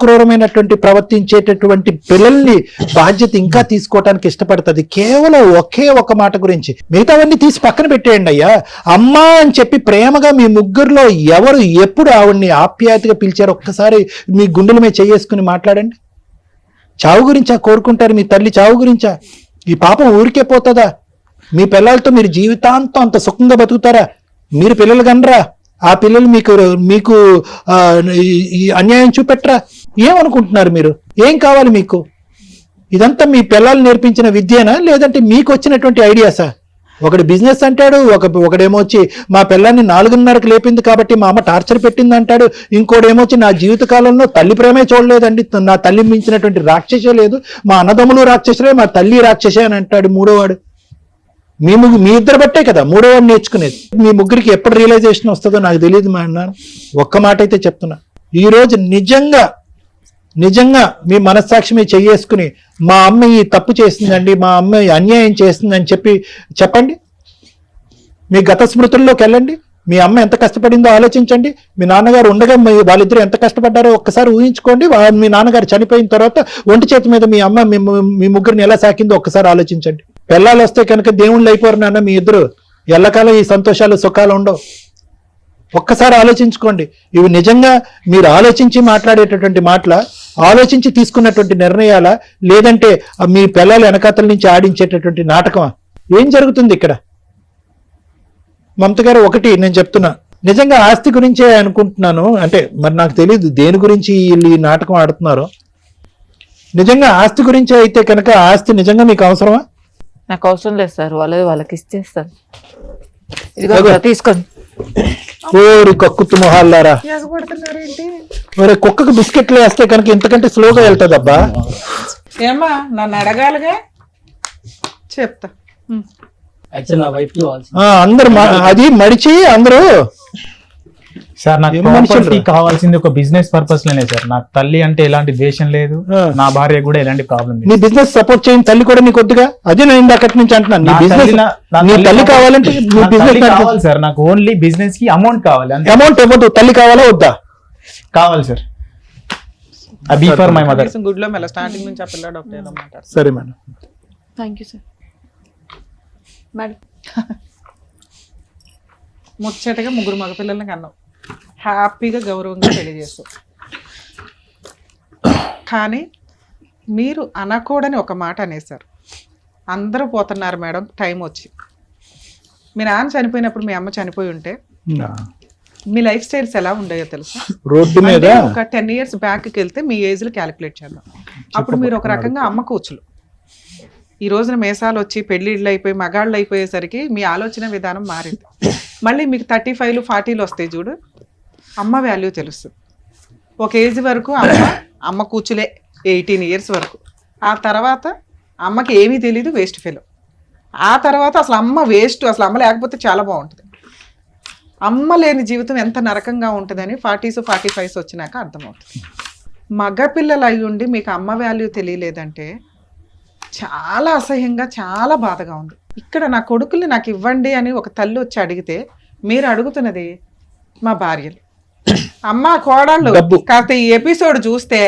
క్రూరమైనటువంటి ప్రవర్తించేటటువంటి పిల్లల్ని బాధ్యత ఇంకా తీసుకోవటానికి ఇష్టపడుతుంది. కేవలం ఒకే ఒక మాట గురించి, మిగతావన్నీ తీసి పక్కన పెట్టేయండి అయ్యా. అమ్మా అని చెప్పి ప్రేమగా మీ ముగ్గురులో ఎవరు ఎప్పుడు ఆవిడ్ని ఆప్యాయతగా పిలిచారు ఒక్కసారి మీ గుండెల మీద చేసుకుని మాట్లాడండి. చావు గురించా కోరుకుంటారు? మీ తల్లి చావు గురించా? ఈ పాపం ఊరికే పోతుందా? మీ పిల్లలతో మీరు జీవితాంతం అంత సుఖంగా బతుకుతారా? మీరు పిల్లలు కనరా? ఆ పిల్లలు మీకు ఈ అన్యాయం చూపెట్టరా? ఏమనుకుంటున్నారు మీరు? ఏం కావాలి మీకు? ఇదంతా మీ పిల్లలు నేర్పించిన విద్యనా, లేదంటే మీకు వచ్చినటువంటి ఐడియాసా? ఒకడు బిజినెస్ అంటాడు, ఒకడేమో వచ్చి మా పిల్లాన్ని 4:30కి లేపింది కాబట్టి మా అమ్మ టార్చర్ పెట్టింది అంటాడు. ఇంకోడేమో వచ్చి నా జీవితకాలంలో తల్లి ప్రేమే చూడలేదండి, నా తల్లి మించినటువంటి రాక్షసే లేదు, మా అన్నదమ్ములు రాక్షసులే, మా తల్లి రాక్షసే అని అంటాడు మూడోవాడు. మీ ఇద్దరు బట్టే కదా మూడోవాడు నేర్చుకునేది. మీ ముగ్గురికి ఎప్పుడు రియలైజేషన్ వస్తుందో నాకు తెలియదు మా అన్న. ఒక్క మాట అయితే చెప్తున్నా, ఈ రోజు నిజంగా మీ మనస్సాక్షి మీద చేసుకుని మా అమ్మ ఈ తప్పు చేసిందండి, మా అమ్మ అన్యాయం చేస్తుందని చెప్పండి. మీ గత స్మృతుల్లోకి వెళ్ళండి. మీ అమ్మ ఎంత కష్టపడిందో ఆలోచించండి. మీ నాన్నగారు ఉండగా వాళ్ళిద్దరూ ఎంత కష్టపడ్డారో ఒక్కసారి ఊహించుకోండి. మీ నాన్నగారు చనిపోయిన తర్వాత ఒంటి చేతి మీద మీ అమ్మ మీ ముగ్గురిని ఎలా సాకిందో ఒక్కసారి ఆలోచించండి. పిల్లలు వస్తే కనుక దేవుళ్ళు అయిపోరు నాన్న మీ ఇద్దరు. ఎల్లకాలం ఈ సంతోషాలు సుఖాలు ఉండవు. ఒక్కసారి ఆలోచించుకోండి. ఇవి నిజంగా మీరు ఆలోచించి మాట్లాడేటటువంటి మాటల, ఆలోచించి తీసుకున్నటువంటి నిర్ణయాల, లేదంటే మీ పిల్లలు వెనకాతల నుంచి ఆడించేటటువంటి నాటకమా? ఏం జరుగుతుంది ఇక్కడ? మమత గారు, ఒకటి నేను చెప్తున్నా, నిజంగా ఆస్తి గురించే అనుకుంటున్నాను. అంటే మరి నాకు తెలియదు దేని గురించి వీళ్ళు ఈ నాటకం ఆడుతున్నారో. నిజంగా ఆస్తి గురించే అయితే కనుక ఆస్తి నిజంగా మీకు అవసరమా? నాకు అవసరం లేదు సార్, వాళ్ళకి ఇచ్చేస్తాను. ఇదిగో తీసుకోండి. ఓరి కక్కుతు మొహాలారా, మరి కుక్కకు బిస్కెట్లు వేస్తే కనుక ఇంతకంటే స్లోగా వెళ్తుంది అబ్బా. ఏమ్మా నన్ను అడగాలిగా, చెప్తా. యాక్చువల్ నా వైఫ్ కి కావాల్సింది. అందరు అది మడిచి అందరూ సార్ నాకు ప్రాపర్టీ కావాల్సింది ఒక బిజినెస్ పర్పస్ లోనే సార్. నాకు తల్లి అంటే ఎలాంటి ద్వేషం లేదు, నా భార్య కూడా ఎలాంటి ప్రాబ్లం లేదు. నీ బిజినెస్ సపోర్ట్ చేయని తల్లి కూడా నీకు వద్దుగా? అదే నేను ఇందాకటి నుంచి అంటున్నాను. నీ బిజినెస్ నీ తల్లి కావాలంటే నీ బిజినెస్ కావాలి సార్. నాకు ఓన్లీ బిజినెస్ కి అమౌంట్ కావాలి. అమౌంట్ ఇవ్వద్దు, తల్లి కావాలా వద్దా? కావాలి sir. Be for my mother. Good లో మెల్ల స్టార్టింగ్ నుంచి ఆ పిల్లాడు ఒకటే ఏదో మాట్లాడు. సరే madam. Thank you sir. Madam ముచ్చటగా ముగ్గురు మగపిల్లల్ని కన్నావు, హ్యాపీగా గౌరవంగా తెలియజేస్తావు. కానీ మీరు అనకూడని ఒక మాట అనేసారు. అందరూ పోతున్నారు మేడం టైం వచ్చి. మీ నాన్న చనిపోయినప్పుడు మీ అమ్మ చనిపోయి ఉంటే మీ లైఫ్ స్టైల్స్ ఎలా ఉండేయో తెలుసా? రోడ్డు మీద ఒక 10 years బ్యాక్కి వెళ్తే మీ ఏజ్లు క్యాలిక్యులేట్ చేద్దాం. అప్పుడు మీరు ఒక రకంగా అమ్మ కూచులు. ఈ రోజున మేసాలు వచ్చి పెళ్ళిళ్ళు అయిపోయి మగాళ్ళు అయిపోయేసరికి మీ ఆలోచన విధానం మారింది. మళ్ళీ మీకు 35, 40 వస్తాయి చూడు, అమ్మ వాల్యూ తెలుస్తుంది. ఒక ఏజ్ వరకు అమ్మ కూచులే 18 years వరకు. ఆ తర్వాత అమ్మకి ఏమీ తెలీదు, వేస్ట్ ఫెలో. ఆ తర్వాత అసలు అమ్మ వేస్ట్, అసలు అమ్మ లేకపోతే చాలా బాగుంటుంది. అమ్మ లేని జీవితం ఎంత నరకంగా ఉంటుందని 40s, 45s వచ్చినాక అర్థమవుతుంది. మగపిల్లలు అయి ఉండి మీకు అమ్మ వాల్యూ తెలియలేదంటే చాలా అసహ్యంగా, చాలా బాధగా ఉంది. ఇక్కడ నా కొడుకుల్ని నాకు ఇవ్వండి అని ఒక తల్లి వచ్చి అడిగితే మీరు అడుగుతున్నది మా భార్యలు, అమ్మ కోడళ్ళు. కాస్త ఈ ఎపిసోడ్ చూస్తే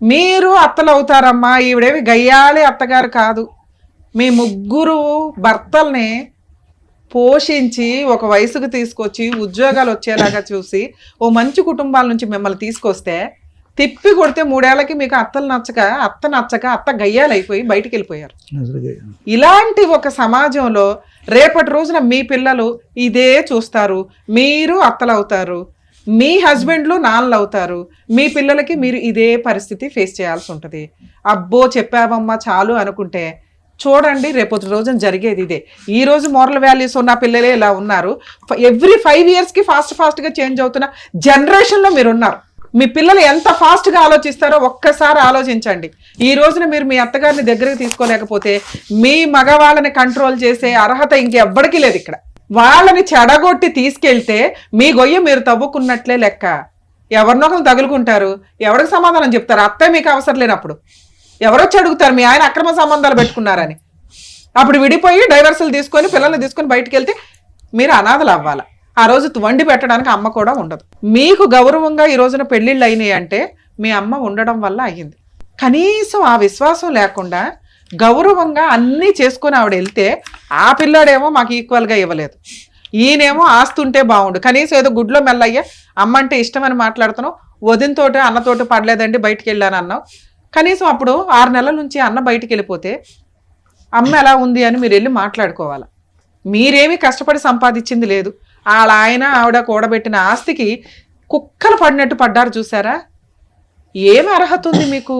మీరు అత్తలు అవుతారమ్మా, ఈవిడేమి గయ్యాలి అత్తగారు కాదు. మీ ముగ్గురు భర్తల్ని పోషించి ఒక వయసుకు తీసుకొచ్చి ఉద్యోగాలు వచ్చేలాగా చూసి ఓ మంచి కుటుంబాల నుంచి మిమ్మల్ని తీసుకొస్తే తిప్పి కొడితే 3 ఏళ్లకి మీకు అత్త నచ్చక అత్త గయ్యాలు అయిపోయి బయటికి వెళ్ళిపోయారు. ఇలాంటి ఒక సమాజంలో రేపటి రోజున మీ పిల్లలు ఇదే చూస్తారు. మీరు అత్తలు అవుతారు, మీ హస్బెండ్లు నాన్నలు అవుతారు, మీ పిల్లలకి మీరు ఇదే పరిస్థితి ఫేస్ చేయాల్సి ఉంటుంది. అబ్బో చెప్పావమ్మా చాలు అనుకుంటే చూడండి రేపటి రోజున జరిగేది ఇదే. ఈ రోజు మోరల్ వాల్యూస్ ఉన్న పిల్లలే ఇలా ఉన్నారు. ఎవ్రీ 5 yearsకి ఫాస్ట్గా చేంజ్ అవుతున్న జనరేషన్లో మీరు ఉన్నారు. మీ పిల్లలు ఎంత ఫాస్ట్గా ఆలోచిస్తారో ఒక్కసారి ఆలోచించండి. ఈ రోజున మీరు మీ అత్తగారిని దగ్గరికి తీసుకోలేకపోతే మీ మగవాళ్ళని కంట్రోల్ చేసే అర్హత ఇంకెవ్వడికి లేదు. ఇక్కడ వాళ్ళని చెడగొట్టి తీసుకెళ్తే మీ గొయ్య మీరు తవ్వుకున్నట్లే లెక్క. ఎవరినొకరు తగులుకుంటారు, ఎవరికి సమాధానం చెప్తారు? అత్తే మీకు అవసరం లేనప్పుడు ఎవరొచ్చి అడుగుతారు మీ ఆయన అక్రమ సంబంధాలు పెట్టుకున్నారని? అప్పుడు విడిపోయి డైవర్సులు తీసుకొని పిల్లల్ని తీసుకొని బయటకు వెళ్తే మీరు అనాథలు అవ్వాలి. ఆ రోజు వండి పెట్టడానికి అమ్మ కూడా ఉండదు. మీకు గౌరవంగా ఈ రోజున పెళ్లిళ్ళు అయినాయి అంటే మీ అమ్మ ఉండడం వల్ల అయ్యింది. కనీసం ఆ విశ్వాసం లేకుండా గౌరవంగా అన్నీ చేసుకుని ఆవిడ వెళ్తే ఆ పిల్లాడేమో మాకు ఈక్వల్గా ఇవ్వలేదు, ఈయనేమో ఆస్తుంటే బాగుండు, కనీసం ఏదో గుడ్లో మెల్లయ్యా అమ్మ అంటే ఇష్టమని మాట్లాడుతున్నావు, వదినతోటి అన్నతోటి పడలేదండి బయటికి వెళ్ళాను అన్నావు. కనీసం అప్పుడు 6 నెలల నుంచి అన్న బయటికి వెళ్ళిపోతే అమ్మ ఎలా ఉంది అని మీరు వెళ్ళి మాట్లాడుకోవాలి. మీరేమీ కష్టపడి సంపాదించింది లేదు. ఆయన ఆవిడ కూడబెట్టిన ఆస్తికి కుక్కలు పడినట్టు పడ్డారు చూసారా. ఏమి అర్హత ఉంది మీకు?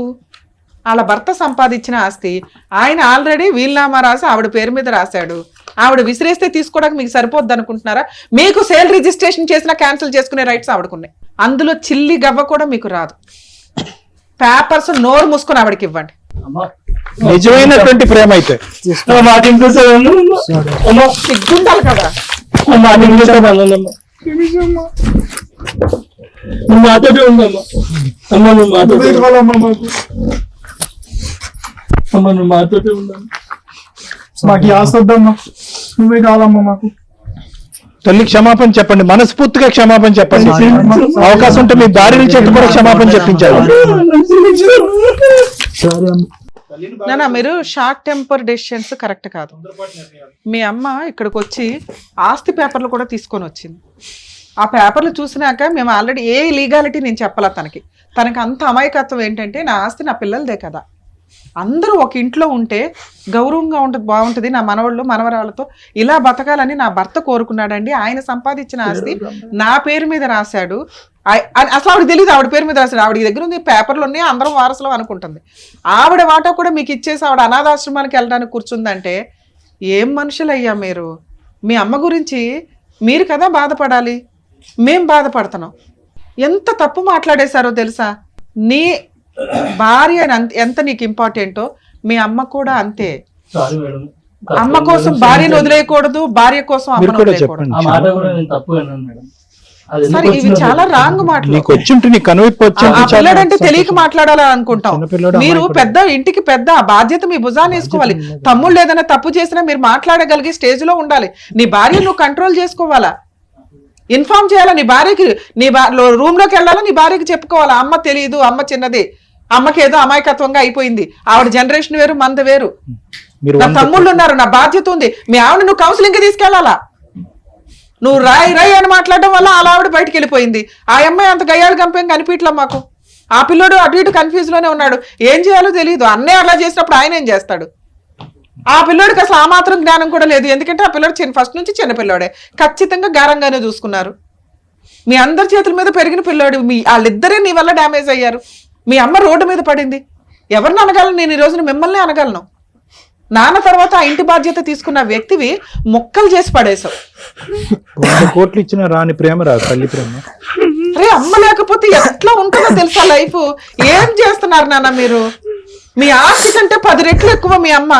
వాళ్ళ భర్త సంపాదించిన ఆస్తి ఆయన ఆల్రెడీ వీలునామా రాసి ఆవిడ పేరు మీద రాశాడు. ఆవిడ విసిరేస్తే తీసుకోవడానికి మీకు సరిపోద్ది అనుకుంటున్నారా? మీకు సేల్ రిజిస్ట్రేషన్ చేసినా క్యాన్సిల్ చేసుకునే రైట్స్ ఆవిడకున్నాయి. అందులో చిల్లి గవ్వ కూడా మీకు రాదు. పేపర్స్ నోరు మూసుకొని ఆవిడకి ఇవ్వండి. నిజమైనటువంటి ప్రేమ అయితే సిగ్గుండాలి కదా. మాతోటే ఉందమ్మా. అమ్మ నువ్వు మాతోటే ఉండమ్మా. మాకు ఆస్తి వద్దమ్మా, నువ్వే కావాలమ్మా మాకు. తల్లి క్షమాపణ చెప్పండి, మనస్ఫూర్తిగా క్షమాపణ చెప్పండి. అవకాశం ఉంటే మీ భార్యల చేత కూడా క్షమాపణ చెప్పించాలి. నానా మీరు షార్ట్ టెంపర్ డెసిషన్స్ కరెక్ట్ కాదు. మీ అమ్మ ఇక్కడికి వచ్చి ఆస్తి పేపర్లు కూడా తీసుకొని వచ్చింది. ఆ పేపర్లు చూసినాక మేము ఆల్రెడీ ఏ లీగాలిటీ నేను చెప్పాలా తనకి అంత అమాయకత్వం ఏంటంటే నా ఆస్తి నా పిల్లలదే కదా, అందరూ ఒక ఇంట్లో ఉంటే గౌరవంగా ఉంటుంది, బాగుంటుంది, నా మనవాళ్ళు మనవరాళ్ళతో ఇలా బతకాలని నా భర్త కోరుకున్నాడండి. ఆయన సంపాదించిన ఆస్తి నా పేరు మీద రాశాడు. అసలు ఆవిడ తెలియదు ఆవిడ పేరు మీద రాశాడు. ఆవిడ దగ్గర ఉంది పేపర్లు ఉన్నాయి, అందరం వారసులు అనుకుంటుంది. ఆవిడ వాటా కూడా మీకు ఇచ్చేసి ఆవిడ అనాథాశ్రమానికి వెళ్ళడానికి కూర్చుందంటే ఏం మనుషులయ్యా మీరు? మీ అమ్మ గురించి మీరు కదా బాధపడాలి, మేం బాధపడుతున్నాం. ఎంత తప్పు మాట్లాడేశారో తెలుసా? నీ భార్య ఎంత నీకు ఇంపార్టెంటో మీ అమ్మ కూడా అంతే. అమ్మ కోసం భార్యను వదిలేయకూడదు, భార్య కోసం అమ్మను వదిలేయకూడదు. సరే ఇవి చాలా రాంగ్ మాటలు. పిల్లడంటే తెలియక మాట్లాడాలని అనుకుంటాం. మీరు పెద్ద ఇంటికి పెద్ద బాధ్యత మీ భుజాన్ని వేసుకోవాలి. తమ్ముళ్ళు ఏదైనా తప్పు చేసినా మీరు మాట్లాడగలిగే స్టేజ్ లో ఉండాలి. నీ భార్య నువ్వు కంట్రోల్ చేసుకోవాలా, ఇన్ఫార్మ్ చేయాలా. నీ భార్యకి నీ రూమ్ లోకి వెళ్ళాలా, నీ భార్యకి చెప్పుకోవాలా అమ్మ తెలియదు, అమ్మ చిన్నది, అమ్మకి ఏదో అమాయకత్వంగా అయిపోయింది, ఆవిడ జనరేషన్ వేరు మంద వేరు, నా తమ్ముళ్ళు ఉన్నారు, నా బాధ్యత ఉంది. మీ ఆవిడ నువ్వు కౌన్సిలింగ్ కి తీసుకెళ్లాలా. నువ్వు రాయి అని మాట్లాడడం వల్ల అలా ఆవిడ బయటకు వెళ్ళిపోయింది. ఆ అమ్మాయి అంత గయ్యాడు గంపేం కనిపించలే మాకు. ఆ పిల్లోడు అటు ఇటు కన్ఫ్యూజ్ లోనే ఉన్నాడు, ఏం చేయాలో తెలియదు. అన్నే అలా చేసినప్పుడు ఆయన ఏం చేస్తాడు? ఆ పిల్లోడికి అసలు ఆ మాత్రం జ్ఞానం కూడా లేదు. ఎందుకంటే ఆ పిల్లోడు ఫస్ట్ నుంచి చిన్న పిల్లోడే, ఖచ్చితంగా గారంగానే చూసుకున్నారు. మీ అందరి చేతుల మీద పెరిగిన పిల్లోడు, వాళ్ళిద్దరే నీ వల్ల డ్యామేజ్ అయ్యారు. మీ అమ్మ రోడ్డు మీద పడింది. ఎవరిని అనగలను నేను? ఈ రోజున మిమ్మల్ని అనగలను. నాన్న తర్వాత ఆ ఇంటి బాధ్యత తీసుకున్న వ్యక్తివి మొక్కలు చేసి పడేశావు. 100 కోట్లు ఇచ్చిన రాని ప్రేమ రాదు తల్లి ప్రేమ. అరే అమ్మ లేకపోతే ఎట్లా ఉంటుందో తెలుసా లైఫ్? ఏం చేస్తున్నారు నాన్న మీరు? మీ ఆస్తి కంటే 10 రెట్లు ఎక్కువ మీ అమ్మ.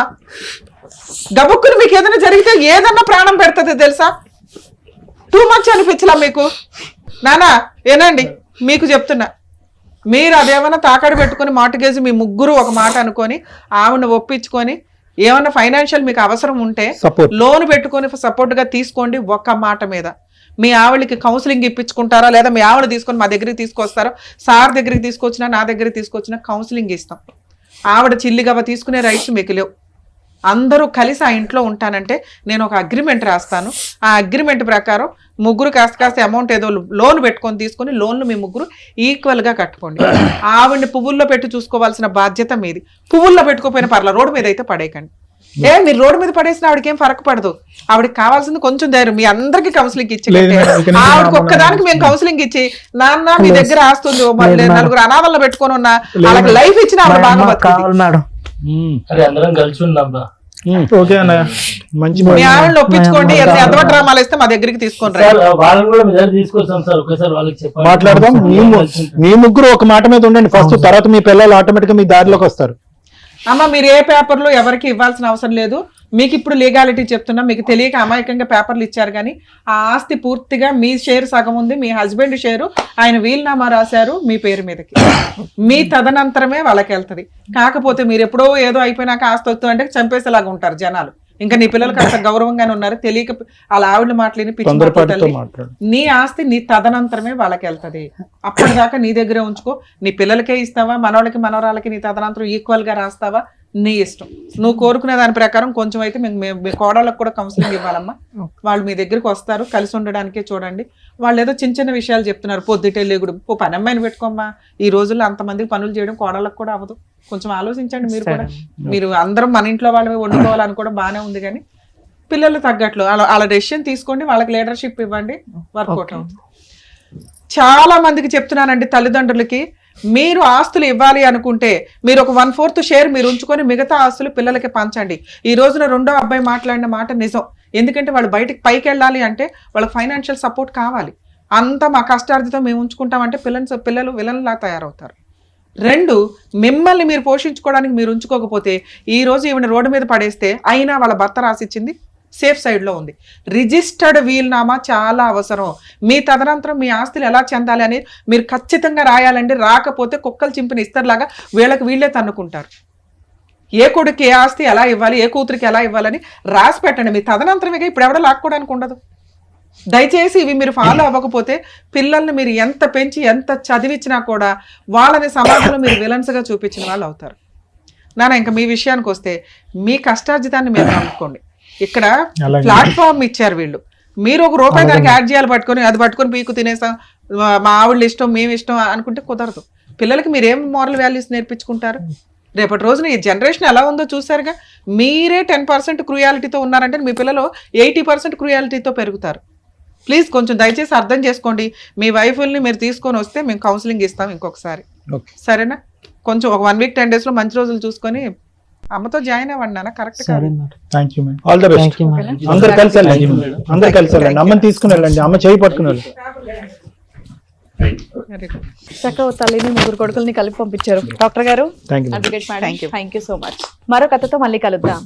గబుక్కుని మీకు ఏదైనా జరిగితే ఏదన్నా ప్రాణం పెడుతుంది తెలుసా? టూ మచ్ అనిపించలా మీకు? నానా ఏనండి మీకు చెప్తున్నా, మీరు అదేమన్నా తాకడ పెట్టుకుని మార్టిగేజ్ మీ ముగ్గురు ఒక మాట అనుకొని ఆవిడ ఒప్పించుకొని ఏమన్నా ఫైనాన్షియల్ మీకు అవసరం ఉంటే లోన్ పెట్టుకొని సపోర్ట్ గా తీసుకోండి. ఒక్క మాట మీద మీ ఆవిడకి కౌన్సిలింగ్ ఇప్పించుకుంటారా, లేదా మీ ఆవిడ తీసుకొని మా దగ్గరికి తీసుకొస్తారో, సార్ దగ్గరికి తీసుకొచ్చినా నా దగ్గరికి తీసుకొచ్చినా కౌన్సిలింగ్ ఇస్తాం. ఆవిడ చిల్లిగవ తీసుకునే రైట్స్ మీకు లేవు. అందరూ కలిసి ఆ ఇంట్లో ఉంటానంటే నేను ఒక అగ్రిమెంట్ రాస్తాను. ఆ అగ్రిమెంట్ ప్రకారం ముగ్గురు కాస్త అమౌంట్ ఏదో లోన్ పెట్టుకొని తీసుకొని లోన్లు మీ ముగ్గురు ఈక్వల్ గా కట్టుకోండి. ఆవిడ్ని పువ్వుల్లో పెట్టి చూసుకోవాల్సిన బాధ్యత మీది. పువ్వుల్లో పెట్టుకోపోయిన పర్ల రోడ్డు మీద అయితే పడేయకండి. మీరు రోడ్డు మీద పడేసిన ఆవిడకి ఏం ఫరక్ పడదు. ఆవిడకి కావాల్సింది కొంచెం ధైర్యం. మీ అందరికి కౌన్సిలింగ్ ఇచ్చి ఆవిడకి ఒక్కదానికి మేము కౌన్సిలింగ్ ఇచ్చి నాన్న మీ దగ్గర ఆస్తుంది నలుగురు అనాథల్లో పెట్టుకొని ఉన్నా వాళ్ళకి లైఫ్ ఇచ్చిన ఆవిడ బాగా బతుకుతుంది. అందరం కలిసి ఉన్నాం. ఓకే అన్నయ్య, మంచి మీ ఆవిడని ఒప్పించుకోండి. ఎంత డ్రామాలు ఇస్తే మా దగ్గరికి తీసుకొని వాళ్ళని కూడా మీ దగ్గర తీసుకొస్తాం సార్. ఒకసారి వాళ్ళకి చెప్పండి, మాట్లాడదాం. మీ ముగ్గురు ఒక మాట మీద ఉండండి ఫస్ట్, తర్వాత మీ పిల్లలు ఆటోమేటిక్ గా మీ దారిలోకి వస్తారు. అమ్మ మీరు ఏ పేపర్లు ఎవరికి ఇవ్వాల్సిన అవసరం లేదు. మీకు ఇప్పుడు లీగాలిటీ చెప్తున్నా, మీకు తెలియక అమాయకంగా పేపర్లు ఇచ్చారు. కానీ ఆ ఆస్తి పూర్తిగా మీ షేర్ సగం ఉంది, మీ హస్బెండ్ షేరు ఆయన వీలునామా రాశారు మీ పేరు మీదకి. మీ తదనంతరమే వాళ్ళకి వెళ్తుంది. కాకపోతే మీరు ఎప్పుడో ఏదో అయిపోయినాక ఆస్తి వస్తుందంటే చంపేసేలాగా ఉంటారు జనాలు. ఇంకా నీ పిల్లలకి అంత గౌరవంగానే ఉన్నారు, తెలియక వాళ్ళ ఆవిడ మాటలేని పిచ్చి మాటలు తొందరపాటుతో తల్లి. మాట్లాడు. నీ ఆస్తి నీ తదనంతరమే వాళ్ళకి వెళ్తది. అప్పటిదాకా నీ దగ్గరే ఉంచుకో. నీ పిల్లలకే ఇస్తావా, మనవాళ్ళకి మనవరాలకి నీ తదనంతరం ఈక్వల్ గా రాస్తావా, నీ ఇష్టం. నువ్వు కోరుకునే దాని ప్రకారం కొంచెం అయితే మీ కోడళ్ళకు కూడా కౌన్సిలింగ్ ఇవ్వాలమ్మా. వాళ్ళు మీ దగ్గరికి వస్తారు, కలిసి ఉండడానికే చూడండి. వాళ్ళు ఏదో చిన్న చిన్న విషయాలు చెప్తున్నారు, పొద్దుటే లేగుడు, పని అమ్మాయిని పెట్టుకోమ్మా. ఈ రోజుల్లో అంతమందికి పనులు చేయడం కోడళ్ళకు కూడా అవ్వదు. కొంచెం ఆలోచించండి మీరు కూడా. మీరు అందరం మన ఇంట్లో వాళ్ళమే వండుకోవాలని కూడా బాగానే ఉంది, కానీ పిల్లలు తగ్గట్లు వాళ్ళ డెసిషన్ తీసుకోండి, వాళ్ళకి లీడర్షిప్ ఇవ్వండి, వర్కౌట్ అవుతుంది. చాలా మందికి చెప్తున్నానండి తల్లిదండ్రులకి, మీరు ఆస్తులు ఇవ్వాలి అనుకుంటే మీరు ఒక 1/4 షేర్ మీరు ఉంచుకొని మిగతా ఆస్తులు పిల్లలకి పంచండి. ఈ రోజున రెండో అబ్బాయి మాట్లాడిన మాట నిజం. ఎందుకంటే వాళ్ళు బయటకు పైకి వెళ్ళాలి అంటే వాళ్ళకి ఫైనాన్షియల్ సపోర్ట్ కావాలి. అంతా మా కష్టార్థితో మేము ఉంచుకుంటామంటే పిల్లలు విలన్లా తయారవుతారు. 2, మిమ్మల్ని మీరు పోషించుకోవడానికి మీరు ఉంచుకోకపోతే ఈ రోజు ఈవిడ రోడ్డు మీద పడేస్తే అయినా వాళ్ళ భర్త రాసిచ్చింది సేఫ్ సైడ్లో ఉంది. రిజిస్టర్డ్ వీల్నామా చాలా అవసరం. మీ తదనంతరం మీ ఆస్తులు ఎలా చెందాలి అనేది మీరు ఖచ్చితంగా రాయాలండి. రాకపోతే కుక్కలు చింపిన ఇస్తర్లాగా వీళ్ళకి వీళ్ళే తన్నుకుంటారు. ఏ కొడుకు ఏ ఆస్తి ఎలా ఇవ్వాలి, ఏ కూతురికి ఎలా ఇవ్వాలని రాసి పెట్టండి. మీ తదనంతరమే, ఇప్పుడు ఎవడో లాక్కోవడానికి ఉండదు. దయచేసి ఇవి మీరు ఫాలో అవ్వకపోతే పిల్లల్ని మీరు ఎంత పెంచి ఎంత చదివించినా కూడా వాళ్ళని సమాజంలో మీరు విలన్స్గా చూపించిన వాళ్ళు అవుతారు. నాన్న, ఇంకా మీ విషయానికి వస్తే మీ కష్టార్జితాన్ని మీరు నమ్ముకోండి. ఇక్కడ ప్లాట్ఫామ్ ఇచ్చారు వీళ్ళు, మీరు ₹1 దానికి యాడ్ చేయాలి, అది పట్టుకొని పీకు తినేసాం, మా ఆవిడ ఇష్టం మేము ఇష్టం అనుకుంటే కుదరదు. పిల్లలకి మీరేం మోరల్ వాల్యూస్ నేర్పించుకుంటారు? రేపటి రోజున ఈ జనరేషన్ ఎలా ఉందో చూసారుగా. మీరే 10% క్రూయాలిటీతో ఉన్నారంటే మీ పిల్లలు 80% క్రూయాలిటీతో పెరుగుతారు. ప్లీజ్ కొంచెం దయచేసి అర్థం చేసుకోండి. మీ వైఫుల్ని మీరు తీసుకొని వస్తే మేము కౌన్సిలింగ్ ఇస్తాం ఇంకొకసారి, సరేనా? కొంచెం ఒక 1 వీక్ 10 days లో మంచి రోజులు చూసుకొని అమ్మతో జాయిన్ అవ్వండి నాన్న. కరెక్ట్ కాదు. Thank you madam, all the best. అందరు కలిసి వెళ్ళండి, అందరు కలిసి వెళ్ళండి. అమ్మని తీసుకుని వెళ్ళండి, అమ్మ చేయి పట్టుకుని వెళ్ళండి. చక్కగా తల్లిని 3 కొడుకుల్ని కలిపి పంపించారు డాక్టర్ గారు. Thank you. Advocate madam, thank you so much. మరో కథతో మళ్ళీ కలుద్దాం.